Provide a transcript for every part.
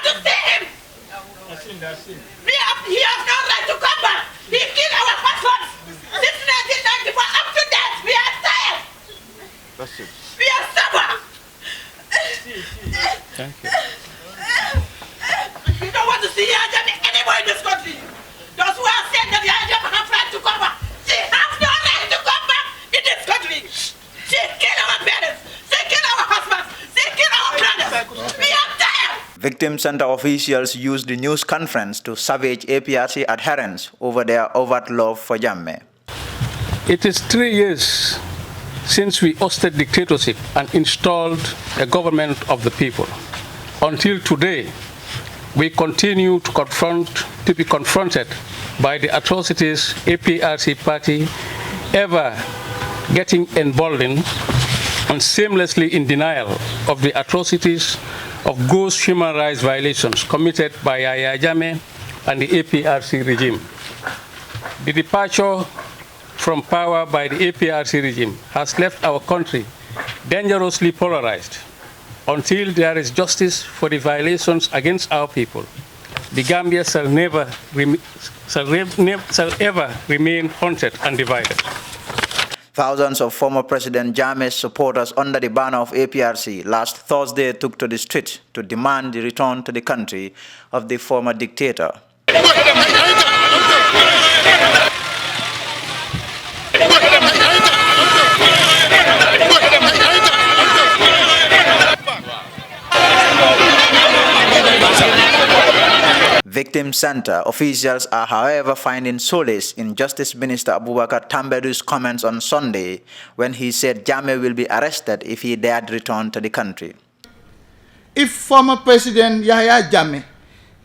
to see him. He has no right to come back. He killed our passports. Since 1994 up to date, we are tired. We are stubborn. Thank you. We don't want to see Yahya Jammeh anywhere in this country. Those who are saying that Yahya Jammeh have right to come back, she has no right to come back in this country. She killed our parents. She killed our husbands. She killed our brothers. We are tired. Victim Center officials used the news conference to savage APRC adherents over their overt love for Jammeh. It is 3 years since we ousted dictatorship and installed a government of the people. Until today, we continue to be confronted by the atrocities APRC party ever getting emboldened and seamlessly in denial of the atrocities of gross human rights violations committed by Yahya Jammeh and the APRC regime. The departure from power by the APRC regime has left our country dangerously polarized. Until there is justice for the violations against our people, the Gambia shall ever remain haunted and divided. Thousands of former President Jammeh's supporters under the banner of APRC last Thursday took to the streets to demand the return to the country of the former dictator. Victim Center officials are, however, finding solace in Justice Minister Abubakar Tambedu's comments on Sunday when he said Jammeh will be arrested if he dared return to the country. If former President Yahya Jammeh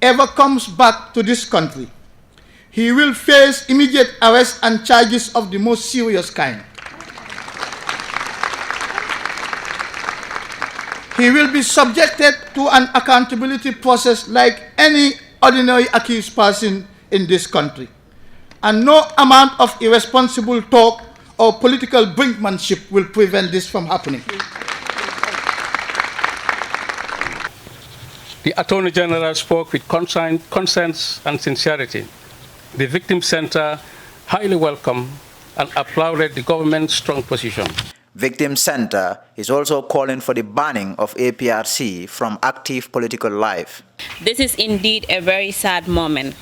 ever comes back to this country, he will face immediate arrest and charges of the most serious kind. He will be subjected to an accountability process like any ordinary accused person in this country. And no amount of irresponsible talk or political brinkmanship will prevent this from happening. The Attorney General spoke with conscience and sincerity. The Victim Center highly welcomed and applauded the government's strong position. Victim Center is also calling for the banning of APRC from active political life. This is indeed a very sad moment,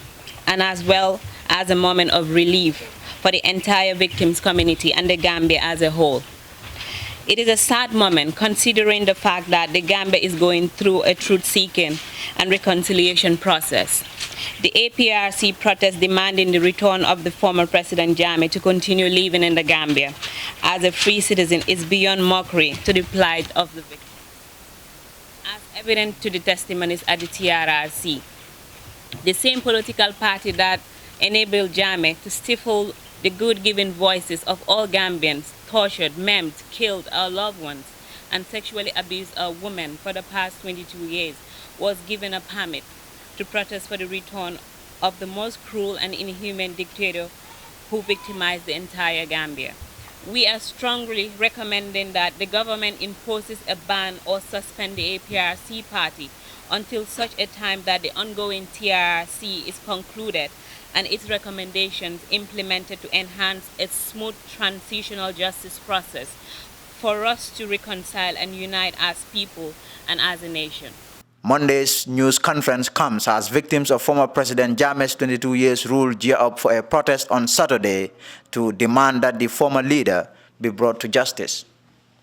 and as well as a moment of relief for the entire victims community and the Gambia as a whole. It is a sad moment considering the fact that the Gambia is going through a truth-seeking and reconciliation process. The APRC protest demanding the return of the former President Jammeh to continue living in the Gambia as a free citizen is beyond mockery to the plight of the victims. As evident to the testimonies at the TRRC, the same political party that enabled Jammeh to stifle the good-given voices of all Gambians tortured, maimed, killed our loved ones, and sexually abused our women for the past 22 years was given a permit to protest for the return of the most cruel and inhuman dictator who victimized the entire Gambia. We are strongly recommending that the government imposes a ban or suspend the APRC party until such a time that the ongoing TRRC is concluded and its recommendations implemented to enhance its smooth transitional justice process for us to reconcile and unite as people and as a nation. Monday's news conference comes as victims of former President Jammeh's 22 years rule gear up for a protest on Saturday to demand that the former leader be brought to justice.